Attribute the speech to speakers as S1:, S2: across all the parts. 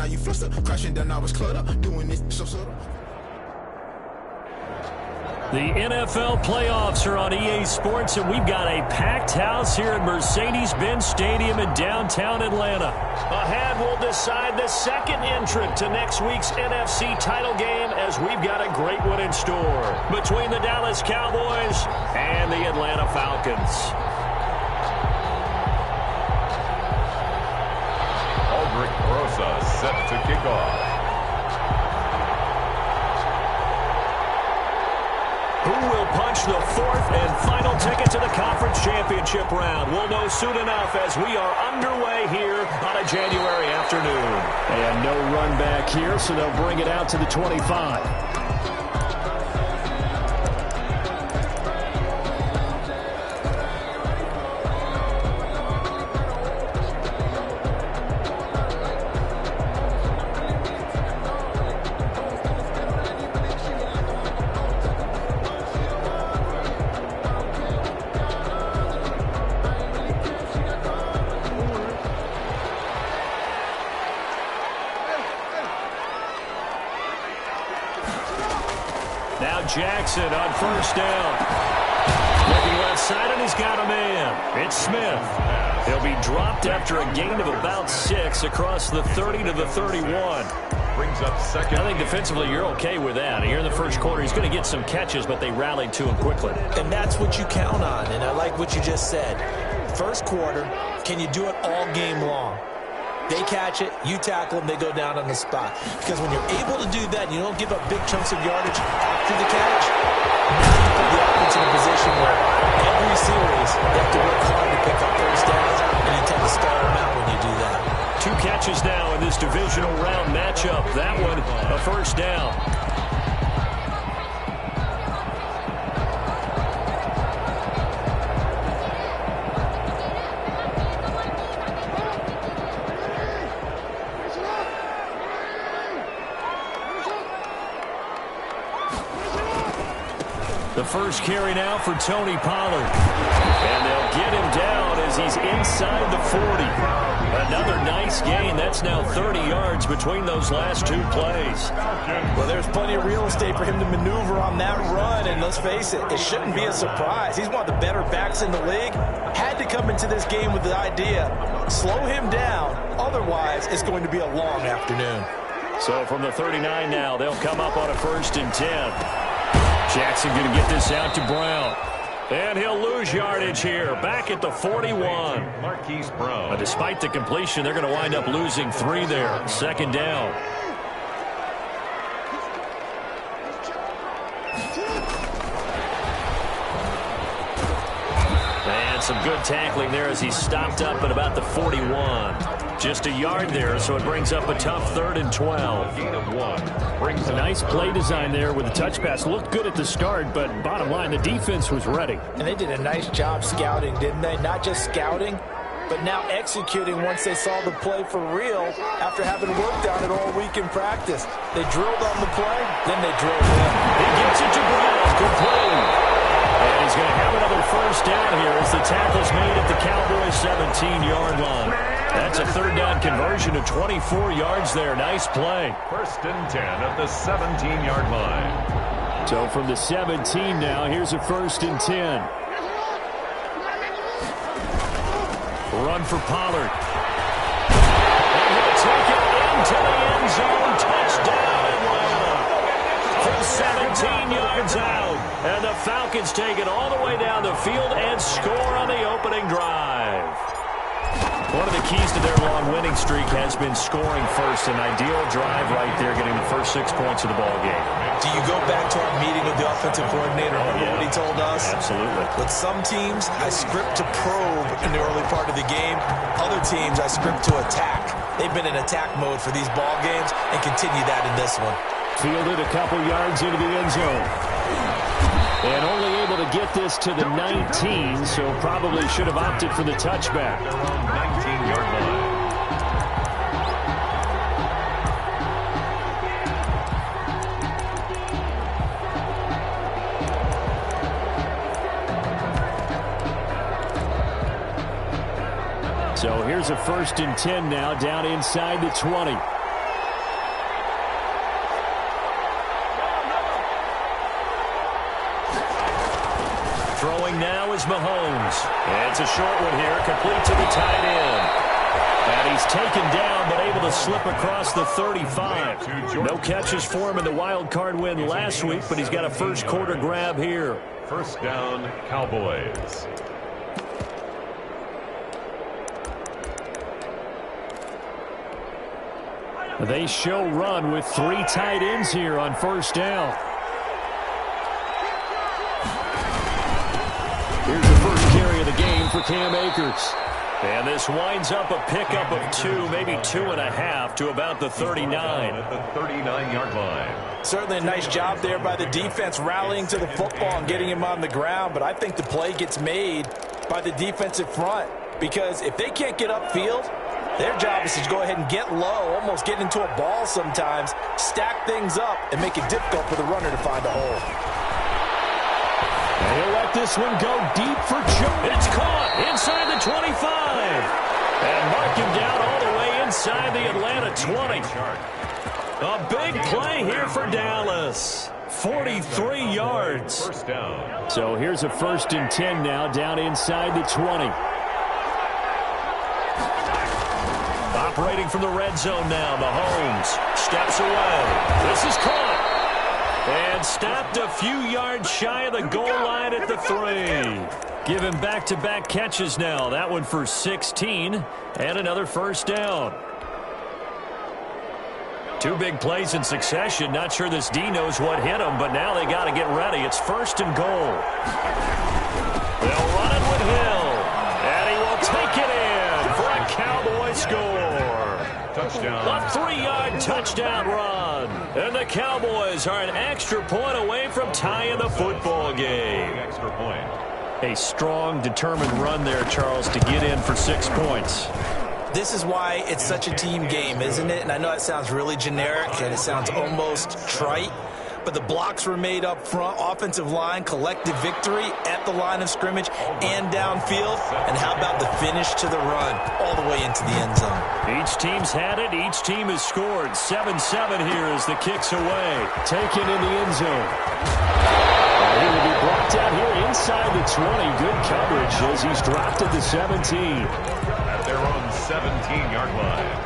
S1: now you fluster. Crashing down, I was cluttered. Doing this so subtle.
S2: The NFL playoffs are on EA Sports, and we've got a packed house here at Mercedes-Benz Stadium in downtown Atlanta. Ahead, we'll decide the second entrant to next week's NFC title game, as we've got a great one in store between the Dallas Cowboys and the Atlanta Falcons.
S3: Aldrich Rosa set to kick off.
S2: Who will punch the fourth and final ticket to the conference championship round? We'll know soon enough as we are underway here on a January afternoon. And no run back here, so they'll bring it out to the 25. Now Jackson on first down. Looking left side, and he's got a man. It's Smith. He'll be dropped after a gain of about 6 across the 30 to the 31.
S3: Brings up second.
S2: I think defensively you're okay with that. Here in the first quarter, he's going to get some catches, but they rallied to him quickly.
S4: And that's what you count on, and I like what you just said. First quarter, can you do it all game long? They catch it, you tackle them, they go down on the spot. Because when you're able to do that, you don't give up big chunks of yardage after the catch, now you put the offense in a position where every series they have to work hard to pick up first downs, and you tend to stall them out when you do that.
S2: 2 catches now in this divisional round matchup. That one, a first down. The first carry now for Tony Pollard. And they'll get him down as he's inside the 40. Another nice gain. That's now 30 yards between those last 2 plays.
S4: Well, there's plenty of real estate for him to maneuver on that run. And let's face it, it shouldn't be a surprise. He's one of the better backs in the league. Had to come into this game with the idea, slow him down. Otherwise, it's going to be a long afternoon.
S2: So from the 39 now, they'll come up on a 1st and 10. Jackson going to get this out to Brown. And he'll lose yardage here. Back at the 41.
S3: Marquise Brown.
S2: Despite the completion, they're going to wind up losing 3 there. Second down. And some good tackling there as he stopped up at about the 41. Just a yard there, so it brings up a tough 3rd and 12.
S3: Gain of 1. Brings
S2: a nice play design there with the touch pass. Looked good at the start, but bottom line, the defense was ready.
S4: And they did a nice job scouting, didn't they? Not just scouting, but now executing once they saw the play for real after having worked on it all week in practice. They drilled on the play, then they drilled in.
S2: He gets it to Brown. Complete. And he's going to have another first down here as the tackle's made at the Cowboys' 17-yard line. That's a 3rd down conversion to 24 yards there. Nice play.
S3: 1st and 10 at the 17-yard line.
S2: So from the 17 now, here's a 1st and 10. Run for Pollard. And he'll take it into the end zone. Touchdown, Atlanta. From 17 yards out. And the Falcons take it all the way down the field and score on the opening drive. One of the keys to their long winning streak has been scoring first. An ideal drive right there, getting the first 6 points of the ball game.
S4: Do you go back to our meeting with the offensive coordinator? Remember what he told us?
S2: Absolutely.
S4: With some teams, I script to probe in the early part of the game. Other teams, I script to attack. They've been in attack mode for these ball games and continue that in this one.
S2: Fielded a couple yards into the end zone. And only able to get this to the 19, so probably should have opted for the touchback.
S3: 19-yard line.
S2: So here's a 1st and 10 now, down inside the 20. now is Mahomes. And it's a short one here, complete to the tight end. And he's taken down, but able to slip across the 35. No catches for him in the wild card win last week, but he's got a first quarter grab here.
S3: First down, Cowboys.
S2: They show run with 3 tight ends here on first down. Here's the first carry of the game for Cam Akers. And this winds up a pickup of 2, maybe 2.5 to about the 39.
S3: At the 39-yard line.
S4: Certainly a nice job there by the defense rallying to the football and getting him on the ground. But I think the play gets made by the defensive front. Because if they can't get upfield, their job is to go ahead and get low, almost get into a ball sometimes, stack things up, and make it difficult for the runner to find a hole.
S2: And he'll let this one go deep for Joe. It's caught inside the 25. And mark him down all the way inside the Atlanta 20. A big play here for Dallas. 43 yards.
S3: First down.
S2: So here's a 1st and 10 now down inside the 20. Operating from the red zone now, Mahomes steps away. This is caught. And stopped a few yards shy of the goal line at the 3. Give him back-to-back catches now. That one for 16 and another first down. 2 big plays in succession. Not sure this D knows what hit him, but now they got to get ready. It's 1st and goal. They'll run it with Hill. And he will take it in for a Cowboy score.
S3: Touchdown.
S2: A 3-yard touchdown run. And the Cowboys are an extra point away from tying the football game.
S3: Extra point.
S2: A strong, determined run there, Charles, to get in for 6 points.
S4: This is why it's such a team game, isn't it? And I know it sounds really generic and it sounds almost trite, but the blocks were made up front, offensive line, collective victory at the line of scrimmage and downfield. And how about the finish to the run all the way into the end zone?
S2: Each team's had it. Each team has scored. 7-7 here as the kick's away. Taken in the end zone. He will be blocked out here inside the 20. Good coverage as he's dropped at the 17.
S3: At their own 17-yard line.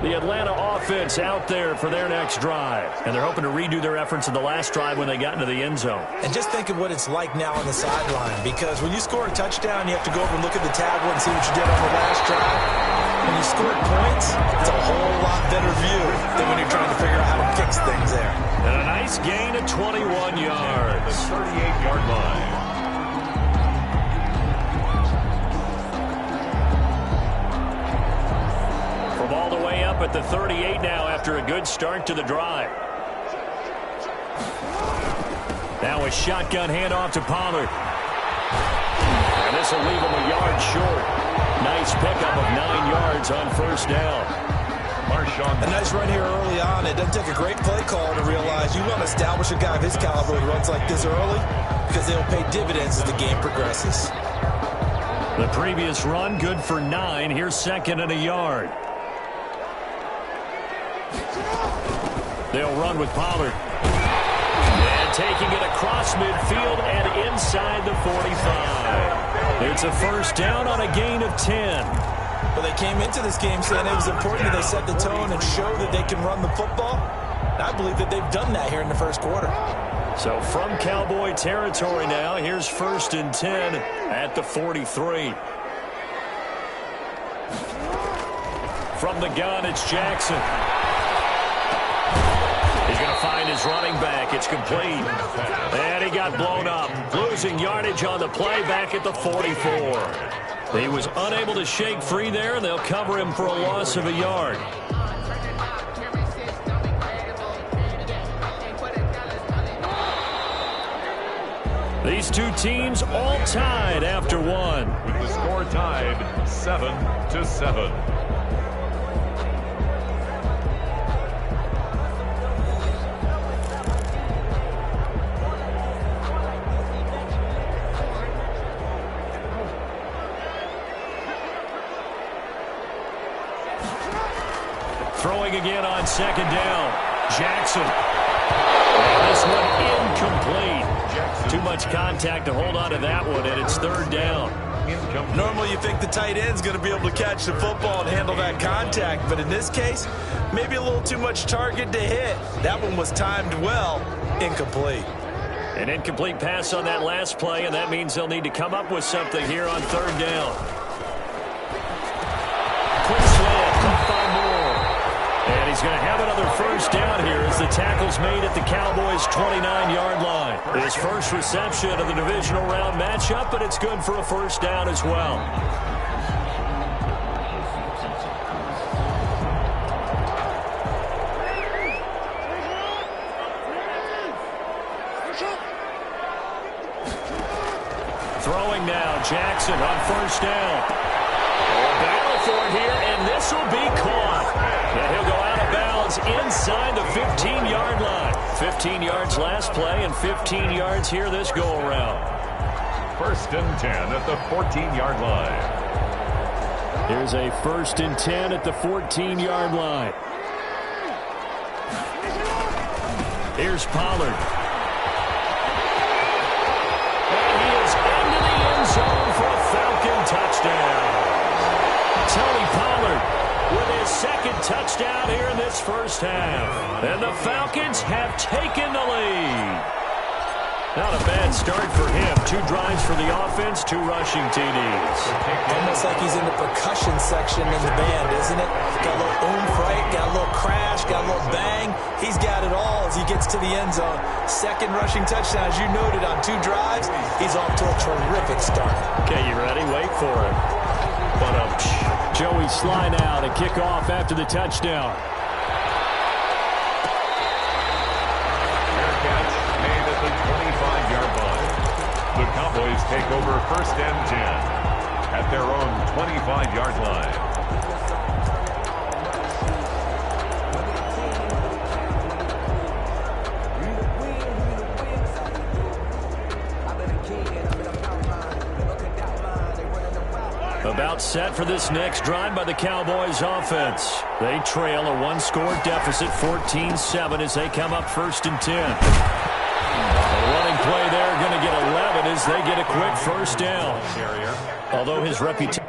S2: The Atlanta offense out there for their next drive. And they're hoping to redo their efforts in the last drive when they got into the end zone.
S4: And just think of what it's like now on the sideline, because when you score a touchdown, you have to go over and look at the tablet and see what you did on the last drive. When you score points, it's a whole lot better view than when you're trying to figure out how to fix things there.
S2: And a nice gain of 21 yards.
S3: 38-yard line.
S2: All the way up at the 38 now after a good start to the drive. Now a shotgun handoff to Pollard. And this will leave him a yard short. Nice pickup of 9 yards on first down.
S4: A nice run here early on. It doesn't take a great play call to realize you want to establish a guy of his caliber who runs like this early, because they'll pay dividends as the game progresses.
S2: The previous run good for 9. Here's 2nd and a yard. They'll run with Pollard. And taking it across midfield and inside the 45. It's a first down on a gain of 10.
S4: Well, they came into this game saying it was important that they set the tone and show that they can run the football. And I believe that they've done that here in the first quarter.
S2: So from Cowboy territory now, here's 1st and 10 at the 43. From the gun, it's Jackson. He's going to find his running back. It's complete. And he got blown up. Losing yardage on the play back at the 44. He was unable to shake free there, and they'll cover him for a loss of a yard. These two teams all tied after one.
S3: With the score tied 7-7.
S2: throwing again on second down. Jackson. And this one incomplete. Too much contact to hold on to that one, and it's third down.
S4: Normally you think the tight end's going to be able to catch the football and handle that contact, but in this case, maybe a little too much target to hit. That one was timed well. Incomplete.
S2: An incomplete pass on that last play, and that means they'll need to come up with something here on third down. Quick slant, caught by Moore. And he's going to have another first down here as the tackle's made at the Cowboys' 29-yard line. His first reception of the divisional round matchup, but it's good for a first down as well. Throwing now, Jackson on first down. Battle for it here, and this will be caught. And he'll go out of bounds inside the 15-yard line. 15 yards last play and 15 yards here this go-around.
S3: First and 10 at the 14-yard line.
S2: Here's a first and 10 at the 14-yard line. Here's Pollard. Zone for a Falcon touchdown. Tony Pollard with his second touchdown here in this first half. And the Falcons have taken the lead. Not a bad start for him. 2 drives for the offense, 2 rushing TDs.
S4: Almost like he's in the percussion section in the band, isn't it? Got a little oomph, right? Got a little crash, got a little bang. He's got it all as he gets to the end zone. Second rushing touchdown, as you noted, on 2 drives. He's off to a terrific start.
S2: Okay, you ready? Wait for it. But Joey slide out and kick off after the touchdown.
S3: The Cowboys take over first and 10 at their own 25-yard line.
S2: About set for this next drive by the Cowboys offense. They trail a 1-score deficit, 14-7, as they come up first and 10. The running play there going to get 11 as they get a quick first down. Although his reputation...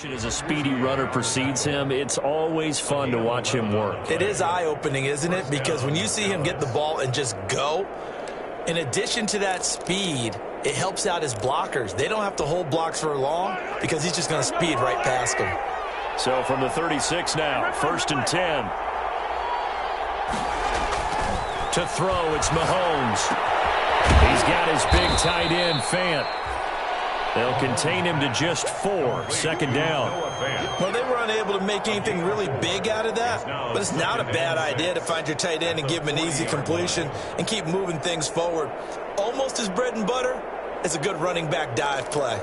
S2: As a speedy runner precedes him, it's always fun to watch him work.
S4: It is eye-opening, isn't it? Because when you see him get the ball and just go, in addition to that speed, it helps out his blockers. They don't have to hold blocks for long because he's just going to speed right past them.
S2: So from the 36 now, first and 10. To throw, it's Mahomes. He's got his big tight end, Fant. They'll contain him to just 4, second down.
S4: Well, they were unable to make anything really big out of that, but it's not a bad idea to find your tight end and give him an easy completion and keep moving things forward. Almost as bread and butter as a good running back dive play.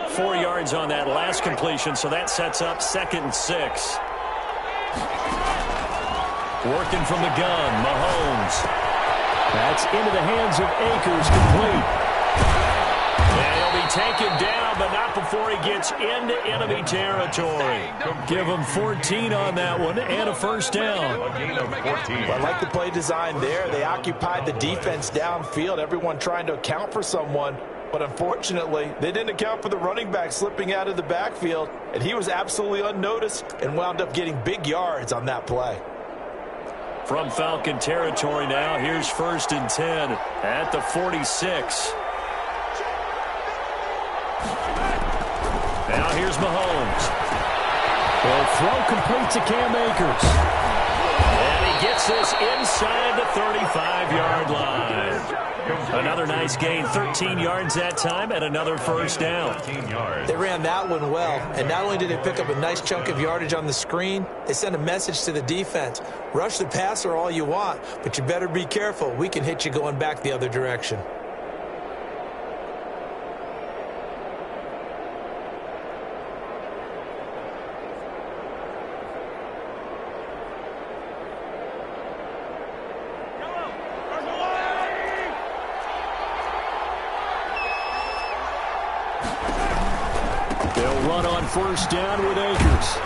S2: Four yards on that last completion, so that sets up second and 6. Working from the gun, Mahomes. That's into the hands of Akers, complete. And he'll be taken down, but not before he gets into enemy territory. Give him 14 on that one and a first down.
S3: A gain of 14.
S4: I like the play design there. They occupied the defense downfield, everyone trying to account for someone. But unfortunately, they didn't account for the running back slipping out of the backfield, and he was absolutely unnoticed and wound up getting big yards on that play.
S2: From Falcon territory now, here's first and 10 at the 46. Now here's Mahomes. Will throw complete to Cam Akers. And he gets this inside the 35-yard line. Another nice gain, 13 yards that time, and another first down.
S4: They ran that one well, and not only did they pick up a nice chunk of yardage on the screen, they sent a message to the defense. Rush the passer all you want, but you better be careful. We can hit you going back the other direction.
S2: First down with Akers.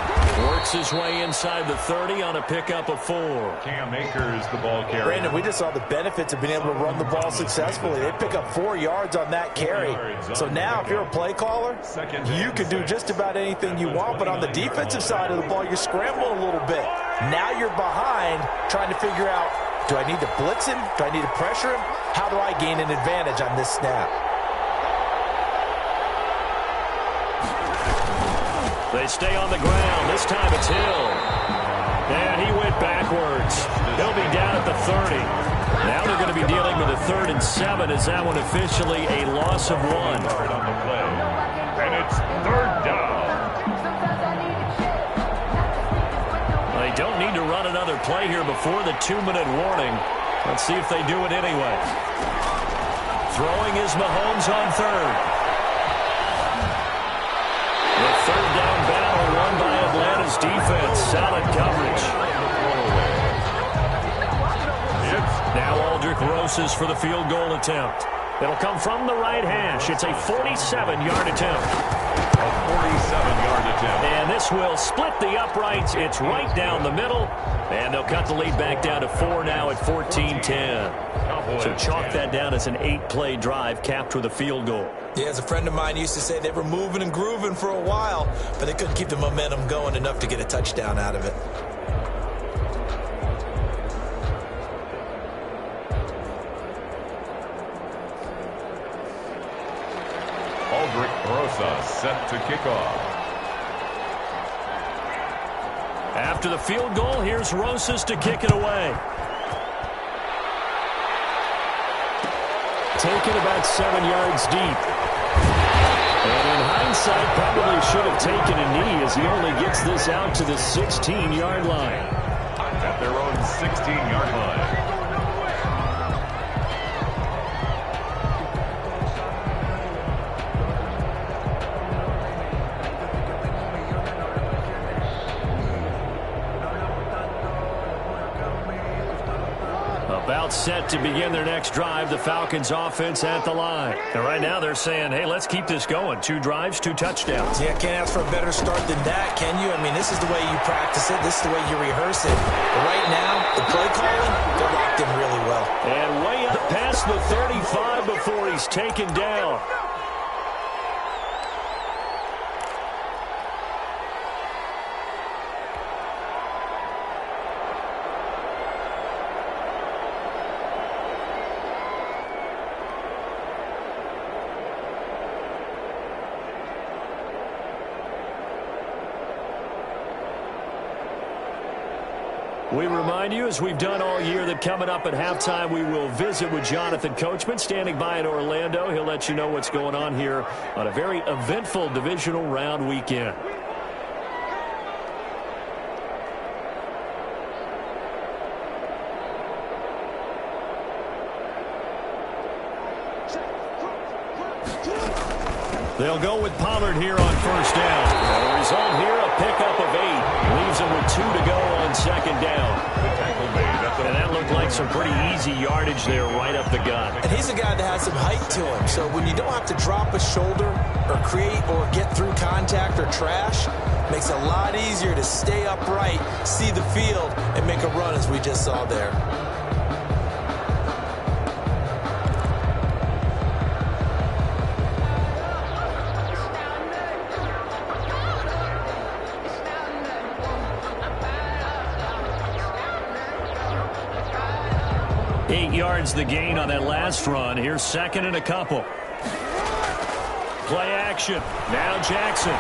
S2: Works his way inside the 30 on a pickup of 4.
S3: Cam Akers, the ball carrier.
S4: Brandon, we just saw the benefits of being able to run the ball successfully. They pick up 4 yards on that carry. So now if you're a play caller, you can do just about anything you want. But on the defensive side of the ball, you're scrambling a little bit. Now you're behind trying to figure out, do I need to blitz him? Do I need to pressure him? How do I gain an advantage on this snap?
S2: They stay on the ground. This time it's Hill. And he went backwards. He'll be down at the 30. Now they're going to be dealing with a 3rd and 7. Is that one officially a loss of 1?
S3: And it's 3rd down.
S2: They don't need to run another play here before the 2-minute warning. Let's see if they do it anyway. Throwing is Mahomes on 3rd. The 3rd down battle won by Atlanta's defense. Solid coverage. Now Aldrich Rosas for the field goal attempt. It'll come from the right hash. It's a 47-yard attempt.
S3: A 47-yard attempt.
S2: And this will split the uprights. It's right down the middle. And they'll cut the lead back down to 4 now at 14-10. So chalk that down as an 8-play drive capped with a field goal.
S4: Yeah, as a friend of mine used to say, they were moving and grooving for a while, but they couldn't keep the momentum going enough to get a touchdown out of it.
S3: Aldrich Rosas set to kick off.
S2: After the field goal, here's Rosas to kick it away. Taken about 7 yards deep. And in hindsight, probably should have taken a knee as he only gets this out to the 16-yard line.
S3: At their own 16-yard line.
S2: About set to begin their next drive, the Falcons offense at the line. And right now they're saying, hey, let's keep this going. 2 drives, 2 touchdowns.
S4: Yeah, can't ask for a better start than that, can you? I mean, this is the way you practice it. This is the way you rehearse it. But right now, the play calling, they're locked in really well.
S2: And way up past the 35 before he's taken down. We remind you, as we've done all year, that coming up at halftime, we will visit with Jonathan Coachman, standing by in Orlando. He'll let you know what's going on here on a very eventful divisional round weekend. They'll go with Pollard here on first down. And the result here, a pickup of 8. Leaves him with 2 to go on second down. And that looked like some pretty easy yardage there right up the gut.
S4: And he's a guy that has some height to him. So when you don't have to drop a shoulder or create or get through contact or trash, makes it a lot easier to stay upright, see the field, and make a run as we just saw there.
S2: Yards the gain on that last run. Here's second and a couple. Play action. Now Jackson. Oh,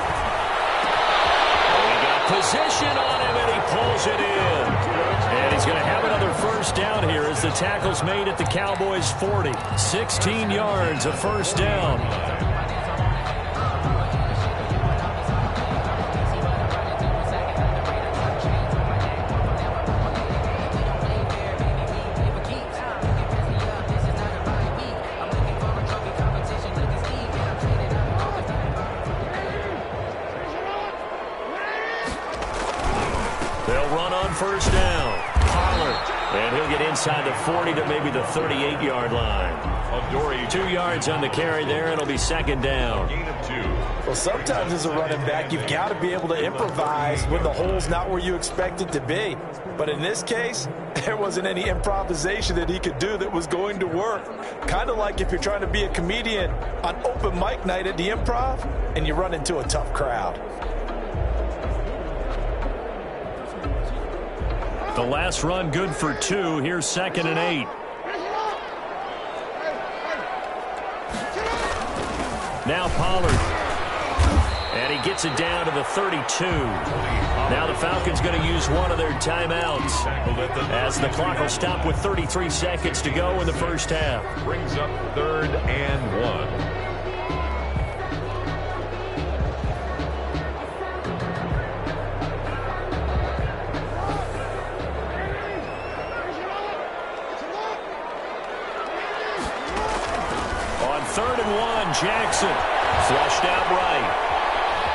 S2: he got position on him, and he pulls it in. And he's going to have another first down here as the tackle's made at the Cowboys' 40. 16 yards, a first down. First down, Pollard, and he'll get inside the 40 to maybe the 38-yard line. 2 yards on the carry there, and it'll be second down.
S4: Well, sometimes as a running back, you've got to be able to improvise when the hole's not where you expect it to be. But in this case, there wasn't any improvisation that he could do that was going to work. Kind of like if you're trying to be a comedian on open mic night at the Improv, and you run into a tough crowd.
S2: The last run good for 2. Here's 2nd and 8. Now Pollard. And he gets it down to the 32. Now the Falcons going to use one of their timeouts as the clock will stop with 33 seconds to go in the first half.
S3: Brings up 3rd and 1.
S2: Jackson flushed out right.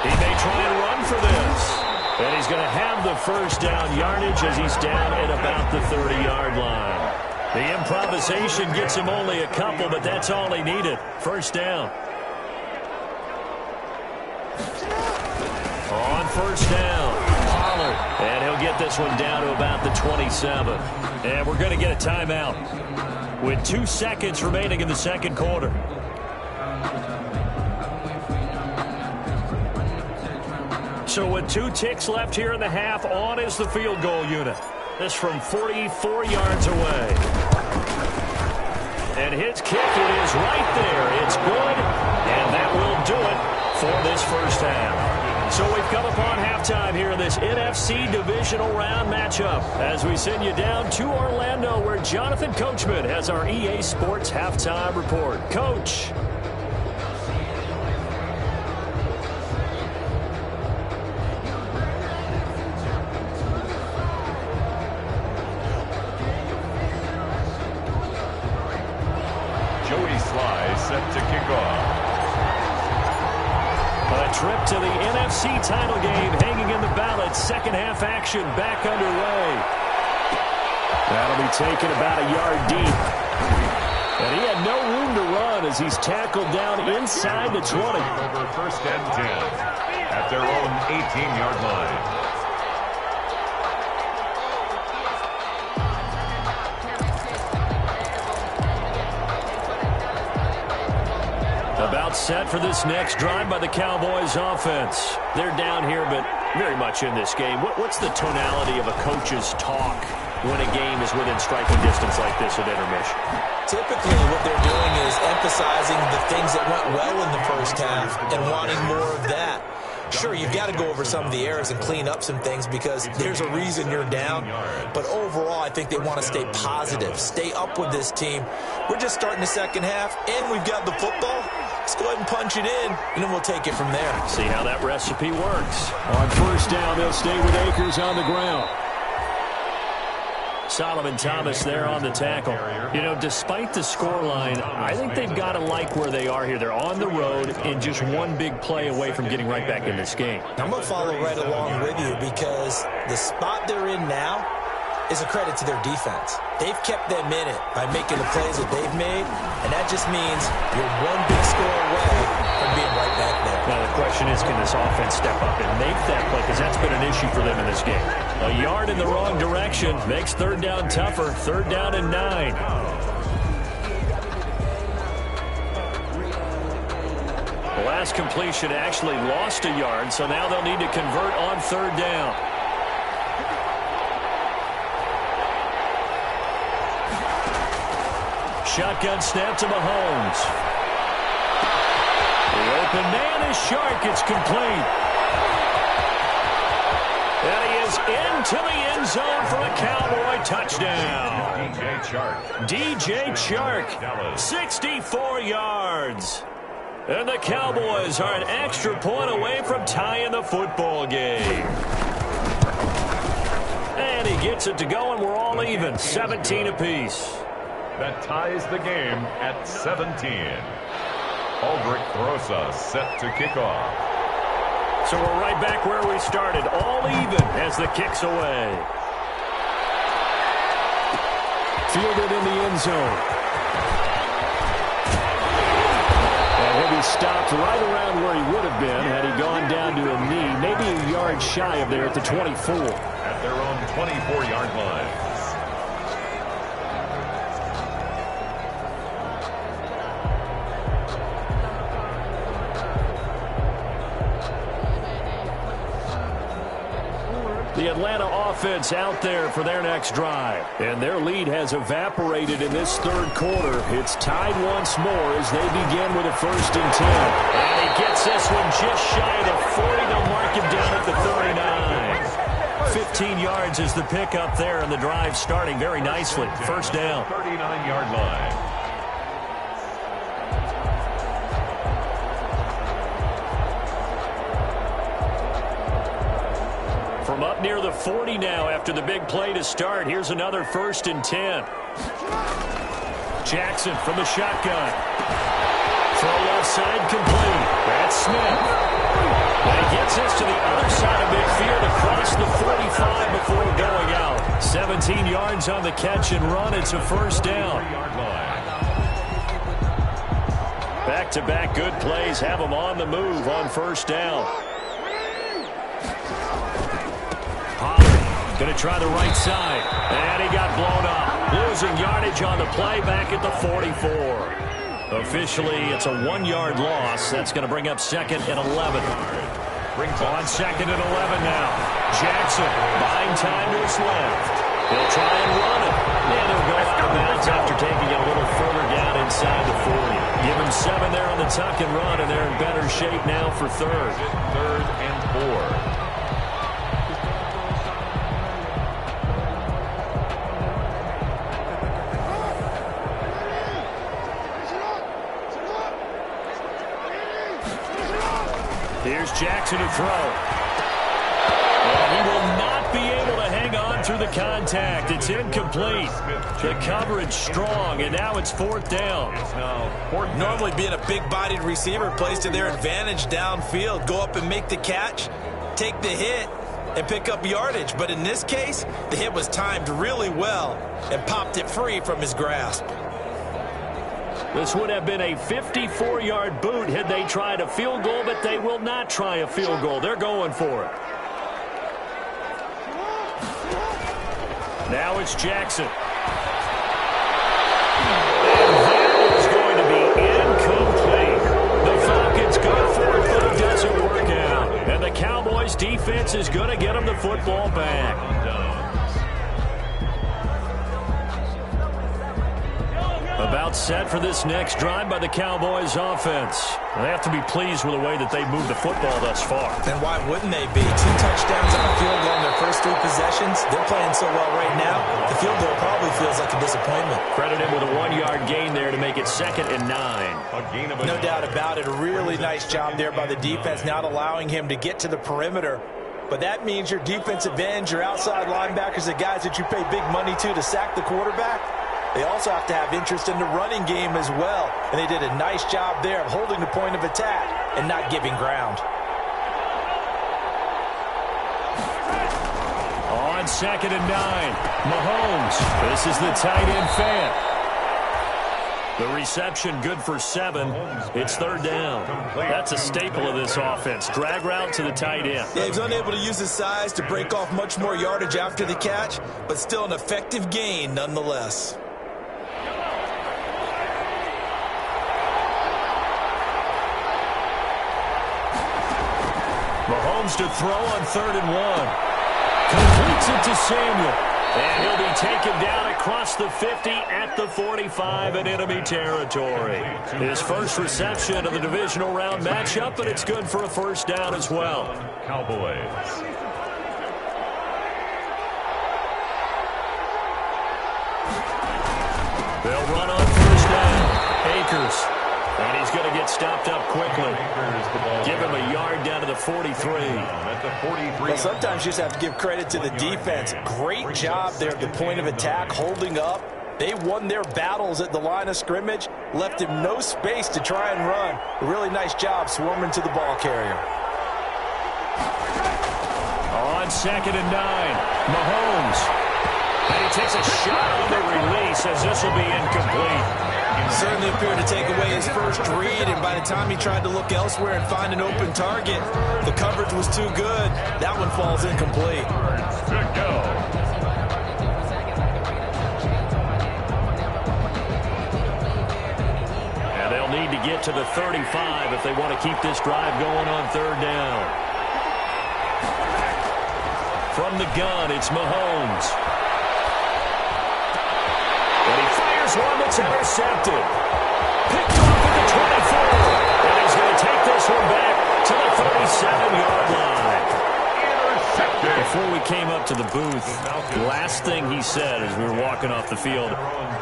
S2: He may try and run for this. And he's going to have the first down yardage as he's down at about the 30-yard line. The improvisation gets him only a couple, but that's all he needed. First down. On first down, Pollard. And he'll get this one down to about the 27. And we're going to get a timeout with 2 seconds remaining in the second quarter. So with 2 ticks left here in the half, on is the field goal unit. This from 44 yards away. And his kick, it is right there. It's good, and that will do it for this first half. So we've come upon halftime here in this NFC Divisional Round matchup as we send you down to Orlando where Jonathan Coachman has our EA Sports Halftime Report. Coach.
S3: Set to kick off.
S2: A trip to the NFC title game hanging in the balance. Second half action back underway. That'll be taken about a yard deep. And he had no room to run as he's tackled down inside the 20.
S3: Over 1st and 10 at their own 18-yard line.
S2: About set for this next drive by the Cowboys offense. They're down here, but very much in this game. What's the tonality of a coach's talk when a game is within striking distance like this at intermission?
S4: Typically, what they're doing is emphasizing the things that went well in the first half and wanting more of that. Sure, you've got to go over some of the errors and clean up some things because there's a reason you're down. But overall, I think they want to stay positive, stay up with this team. We're just starting the second half, and we've got the football. Let's go ahead and punch it in, and then we'll take it from there.
S2: See how that recipe works. On first down, they'll stay with Akers on the ground. Solomon Thomas there on the tackle. You know, despite the scoreline, I think they've got to like where they are here. They're on the road and just one big play away from getting right back in this game.
S4: I'm going to follow right along with you because the spot they're in now is a credit to their defense. They've kept them in it by making the plays that they've made, and that just means you're one big score away from being right back there.
S2: Now the question is, can this offense step up and make that play? Because that's been an issue for them in this game. A yard in the wrong direction makes third down tougher. Third down and 9. The last completion actually lost a yard, so now they'll need to convert on third down. Shotgun snap to Mahomes. The open man is Shark. It's complete. into the end zone for a Cowboy touchdown. DJ Chark, 64 yards. And the Cowboys are an extra point away from tying the football game. And he gets it to go, and we're all even, 17 apiece.
S3: That ties the game at 17. Aldrich Rosa set to kick off.
S2: So we're right back where we started, all even as the kick's away. Fielded in the end zone. And he'll be stopped right around where he would have been had he gone down to a knee, maybe a yard shy of there at the 24.
S3: At their own 24-yard line.
S2: The Atlanta offense out there for their next drive. And their lead has evaporated in this third quarter. It's tied once more as they begin with a 1st and 10. And he gets this one just shy of the 40. They'll mark him down at the 39. 15 yards is the pickup there, and the drive starting very nicely. 1st down.
S3: 39-yard line.
S2: From up near the 40 now after the big play to start. Here's another 1st and 10. Jackson from the shotgun. Throw left side complete. That's Smith. And he gets this to the other side of midfield across the 45 before going out. 17 yards on the catch and run. It's a 1st down. Back-to-back good plays have them on the move on 1st down. Going to try the right side. And he got blown up. Losing yardage on the play back at the 44. Officially, it's a 1-yard loss. That's going to bring up 2nd and 11. On 2nd and 11 now. Jackson buying time to his left. He'll try and run it. And he'll go out of bounds after taking it a little further down inside the 40. Give him 7 there on the tuck and run, and they're in better shape now for 3rd.
S3: 3rd and 4.
S2: Here's Jackson to throw. And he will not be able to hang on through the contact. It's incomplete. The coverage strong, and now it's 4th down.
S4: Normally being a big-bodied receiver plays to their advantage downfield. Go up and make the catch, take the hit, and pick up yardage. But in this case, the hit was timed really well and popped it free from his grasp.
S2: This would have been a 54-yard boot had they tried a field goal, but they will not try a field goal. They're going for it. Now it's Jackson. And that is going to be incomplete. The Falcons go for it, but it doesn't work out. And the Cowboys defense is going to get them the football back. About set for this next drive by the Cowboys offense. They have to be pleased with the way that they moved the football thus far.
S4: And why wouldn't they be? 2 touchdowns on a field goal in their first 3 possessions. They're playing so well right now, the field goal probably feels like a disappointment.
S2: Credit him with a 1-yard gain there to make it 2nd and 9.
S4: No doubt about it. A really nice job there by the defense, not allowing him to get to the perimeter. But that means your defensive ends, your outside linebackers, the guys that you pay big money to sack the quarterback, they also have to have interest in the running game as well. And they did a nice job there of holding the point of attack and not giving ground.
S2: On 2nd and 9, Mahomes. This is the tight end fan. The reception good for 7. It's 3rd down. That's a staple of this offense. Drag route to the tight end.
S4: Yeah, he was unable to use his size to break off much more yardage after the catch, but still an effective gain nonetheless.
S2: Mahomes to throw on 3rd and 1. Completes it to Samuel. And he'll be taken down across the 50 at the 45 in enemy territory. His first reception of the divisional round matchup, but it's good for a 1st down as well.
S3: Cowboys.
S2: They'll run on first down. Akers. And he's going to get stopped up quickly. Give him a yard down to the 43.
S4: Well, sometimes you just have to give credit to the defense. Great job there at the point of attack, holding up. They won their battles at the line of scrimmage, left him no space to try and run. A really nice job swarming to the ball carrier.
S2: On 2nd and 9, Mahomes. And he takes a shot on the release as this will be incomplete.
S4: Certainly appeared to take away his first read, and by the time he tried to look elsewhere and find an open target, the coverage was too good. That one falls incomplete.
S3: Good go.
S2: And they'll need to get to the 35 if they want to keep this drive going on 3rd down. From the gun, it's Mahomes. And he fires one that's intercepted. Picked off at the 24. And he's going to take this one back to the 37-yard line.
S3: Intercepted.
S2: Before we came up to the booth, the last thing he said as we were walking off the field,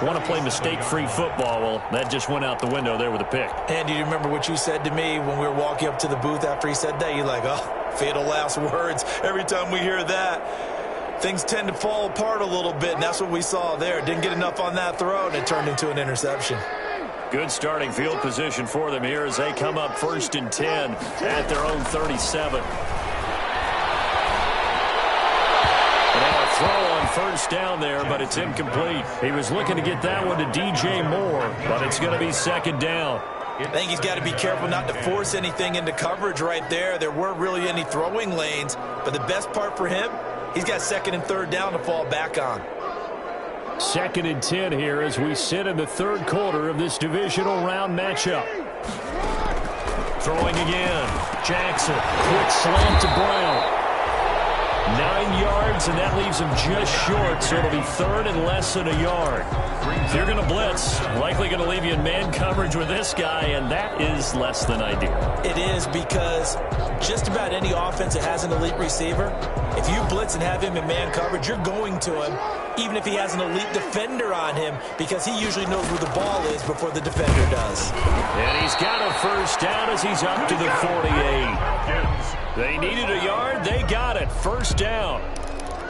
S2: want to play mistake-free football. Well, that just went out the window there with a pick.
S4: And do you remember what you said to me when we were walking up to the booth after he said that? You're like, oh, fatal last words. Every time we hear that, things tend to fall apart a little bit, and that's what we saw there. Didn't get enough on that throw, and it turned into an interception. Good starting field position for them here as they come up 1st and 10 at their own 37. Now a throw on first down there, but it's incomplete. He was looking to get that one to DJ Moore, but it's going to be 2nd down. I think he's got to be careful not to force anything into coverage right there. There weren't really any throwing lanes, but the best part for him, he's got 2nd and 3rd down to fall back on.
S2: 2nd and 10 here as we sit in the 3rd quarter of this divisional round matchup. Throwing again. Jackson. Quick slant to Brown. 9 yards, and that leaves him just short, so it'll be 3rd and less than a yard. If you're going to blitz, likely going to leave you in man coverage with this guy, and that is less than ideal.
S4: It is, because just about any offense that has an elite receiver, if you blitz and have him in man coverage, you're going to him, even if he has an elite defender on him, because he usually knows where the ball is before the defender does.
S2: And he's got a first down as he's up to the 48. They needed a yard. They got it. First down.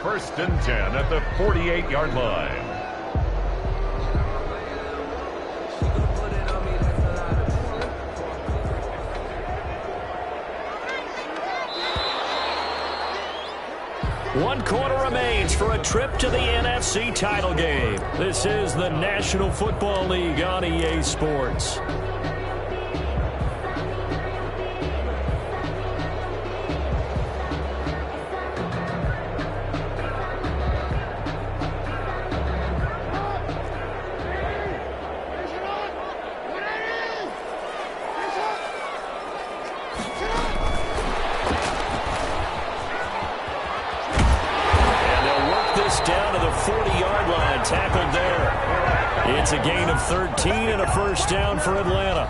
S3: 1st and 10 at the 48-yard line.
S2: One quarter remains for a trip to the NFC title game. This is the National Football League on EA Sports. Down to the 40-yard line, tackled there. It's a gain of 13 and a first down for Atlanta.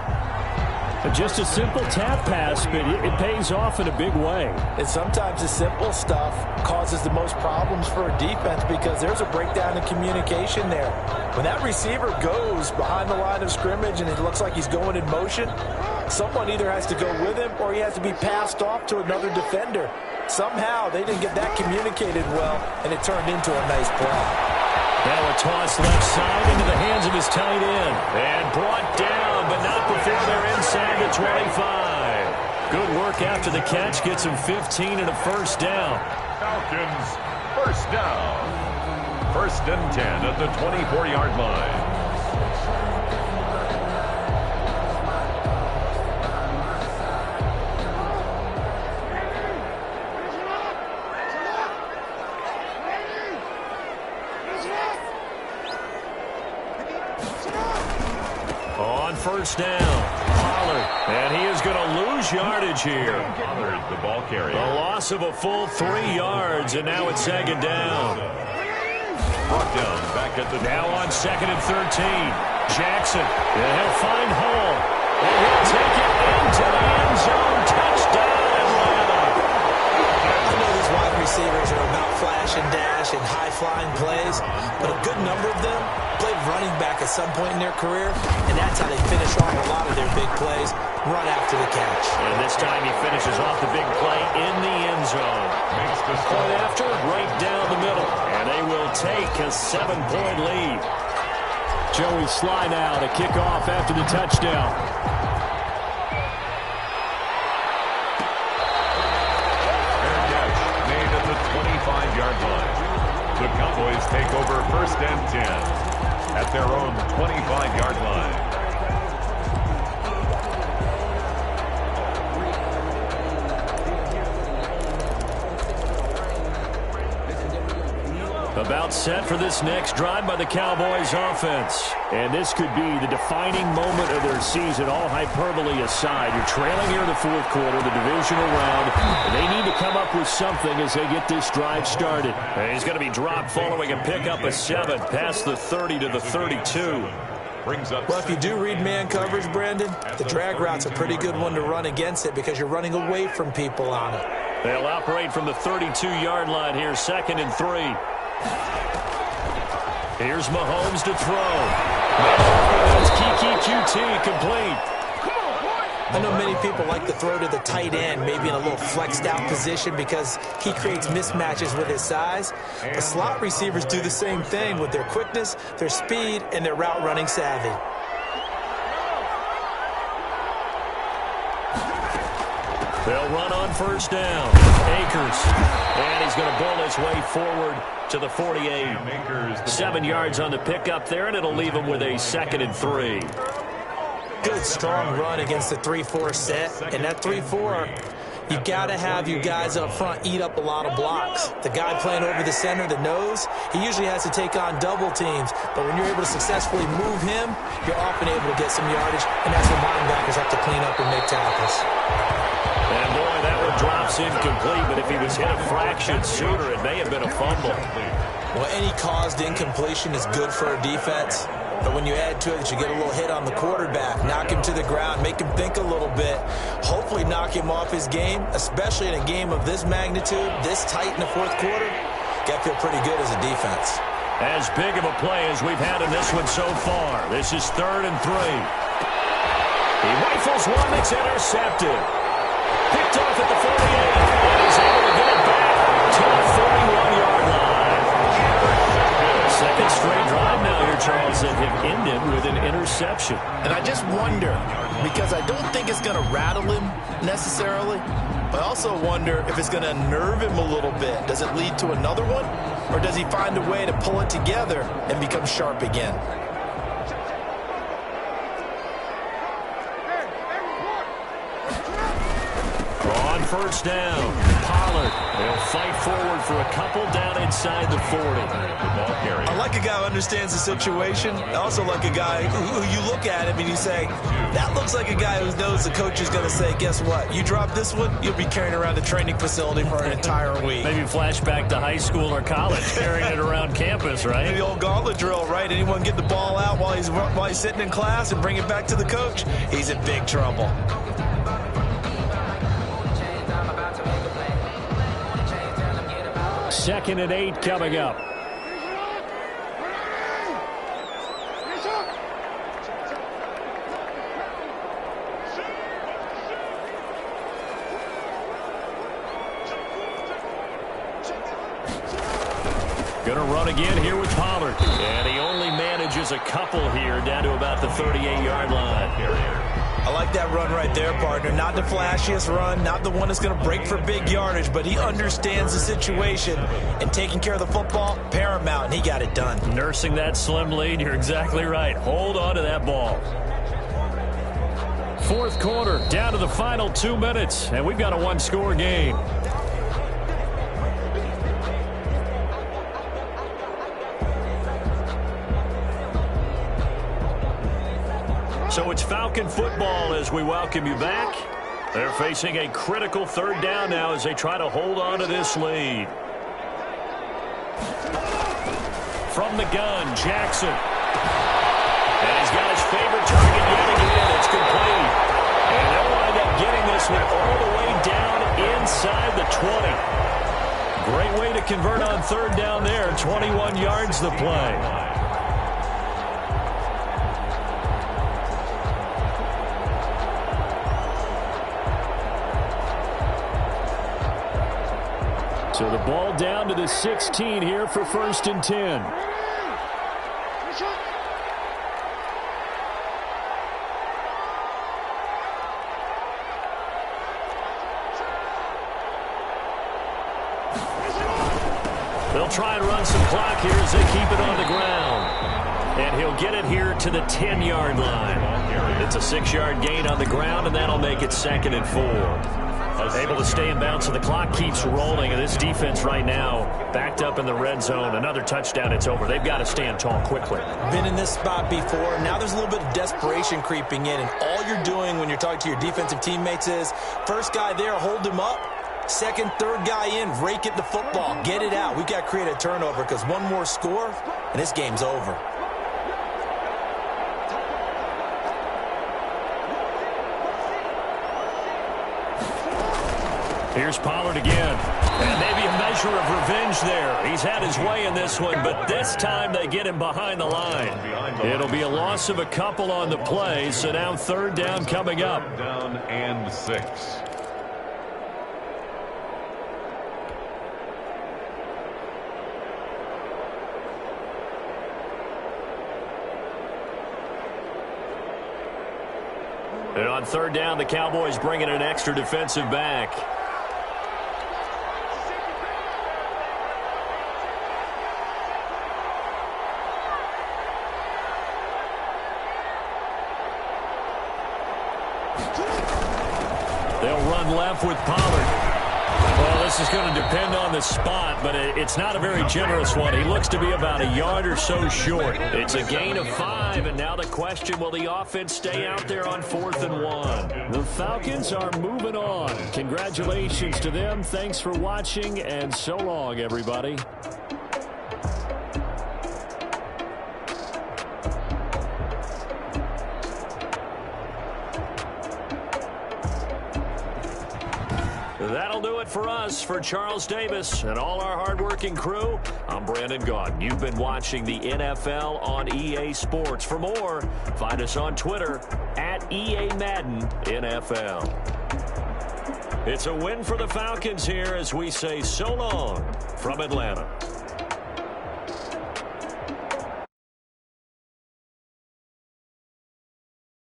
S2: Just a simple tap pass, but it pays off in a big way.
S4: And sometimes the simple stuff causes the most problems for a defense because there's a breakdown in communication there. When that receiver goes behind the line of scrimmage and it looks like he's going in motion, someone either has to go with him or he has to be passed off to another defender. Somehow they didn't get that communicated well, and it turned into a nice play.
S2: Now a toss left side into the hands of his tight end. And brought down, but not before they're inside the 25. Good work after the catch. Gets him 15 and a first down.
S3: Falcons, first down. 1st and 10 at the 24-yard line.
S2: On first down, Pollard, and he is going to lose yardage here.
S3: Pollard, the ball carrier.
S2: A loss of a full 3 yards, and now it's 2nd down.
S3: Brought down back at the
S2: now on 2nd and 13. Jackson, and he'll find Hall, and he'll take it into the end zone. Touchdown, Atlanta.
S4: I know this wide receivers are about flash and dash and high-flying plays, but a good number of them played running back at some point in their career, and that's how they finish off a lot of their big plays, run after the catch.
S2: And this time he finishes off the big play in the end zone.
S3: Makes the
S2: Point after, right down the middle, and they will take a 7-point lead. Joey Sly now to kick off after the touchdown.
S3: made at the 25-yard line. The Cowboys take over 1st and 10 at their own 25-yard line.
S2: About set for this next drive by the Cowboys offense. And this could be the defining moment of their season, all hyperbole aside. You're trailing here in the 4th quarter, the divisional round. And they need to come up with something as they get this drive started. And he's going to be dropped following a pickup of 7 past the 30 to the 32.
S4: Well, if you do read man coverage, Brandon, the drag route's a pretty good one to run against it because you're running away from people on it.
S2: They'll operate from the 32-yard line here, 2nd and 3. Here's Mahomes to throw. That's Kiki QT complete.
S4: I know many people like to throw to the tight end, maybe in a little flexed out position because he creates mismatches with his size. But slot receivers do the same thing with their quickness, their speed, and their route running savvy.
S2: They'll run on 1st down. Akers. And he's going to bull his way forward to the 48. 7 yards on the pickup there, and it'll leave him with a 2nd and 3.
S4: Good, strong run against the 3-4 set. And that 3-4, you got to have you guys up front eat up a lot of blocks. The guy playing over the center, the nose, he usually has to take on double teams. But when you're able to successfully move him, you're often able to get some yardage, and that's when linebackers have to clean up and make tackles.
S2: And boy, that one drops incomplete, but if he was hit a fraction sooner, it may have been a fumble.
S4: Well, any caused incompletion is good for a defense. But when you add to it that you get a little hit on the quarterback, knock him to the ground, make him think a little bit, hopefully knock him off his game, especially in a game of this magnitude, this tight in the 4th quarter, got to feel pretty good as a defense.
S2: As big of a play as we've had in this one so far. This is 3rd and 3. He rifles one that's intercepted. Picked off at the 48, and he's able to get it back to the 41-yard line. 2nd straight drive now here, Charles, that have ended with an interception.
S5: And I just wonder, because I don't think it's going to rattle him necessarily, but I also wonder if it's going to nerve him a little bit. Does it lead to another one, or does he find a way to pull it together and become sharp again?
S2: On 1st down, Pollard. They'll fight forward for a couple down inside the 40.
S5: I like a guy who understands the situation. I also like a guy who you look at him and you say, that looks like a guy who knows the coach is going to say, guess what? You drop this one, you'll be carrying around the training facility for an entire week.
S2: Maybe flashback to high school or college, carrying it around campus, right?
S5: The old gauntlet drill, right? Anyone get the ball out while he's sitting in class and bring it back to the coach? He's in big trouble.
S2: 2nd and 8 coming up. Going to run again here with Pollard. And he only manages a couple here down to about the 38-yard line.
S5: I like that run right there, partner. Not the flashiest run, not the one that's going to break for big yardage, but he understands the situation, and taking care of the football, paramount, and he got it done.
S2: Nursing that slim lead, you're exactly right. Hold on to that ball. 4th quarter, down to the final 2 minutes, and we've got a one-score game. So it's Falcon football as we welcome you back. They're facing a critical 3rd down now as they try to hold on to this lead. From the gun, Jackson. And he's got his favorite target yet again. It's complete. And they'll wind up getting this one all the way down inside the 20. Great way to convert on third down there. 21 yards the play. So the ball down to the 16 here for 1st and 10. They'll try and run some clock here as they keep it on the ground. And he'll get it here to the 10-yard line. It's a 6-yard gain on the ground, and that'll make it 2nd and 4. Able to stay in bounds, so the clock keeps rolling. And this defense right now backed up in the red zone. Another touchdown, it's over. They've got to stand tall quickly.
S4: Been in this spot before. Now there's a little bit of desperation creeping in. And all you're doing when you're talking to your defensive teammates is, first guy there, hold him up. Second, third guy in, rake it the football. Get it out. We've got to create a turnover because one more score, and this game's over.
S2: Here's Pollard again. And maybe a measure of revenge there. He's had his way in this one, but this time they get him behind the line. It'll be a loss of a couple on the play, so now 3rd down coming up.
S3: 3rd down and 6.
S2: And on 3rd down, the Cowboys bring in an extra defensive back. They'll run left with Pollard. Well, this is going to depend on the spot, but it's not a very generous one. He looks to be about a yard or so short. It's a gain of 5, and now the question, will the offense stay out there on 4th and 1? The Falcons are moving on. Congratulations to them. Thanks for watching, and so long, everybody. That'll do it for us. For Charles Davis and all our hardworking crew, I'm Brandon Gaudin. You've been watching the NFL on EA Sports. For more, find us on Twitter at EA Madden NFL. It's a win for the Falcons here as we say so long from Atlanta.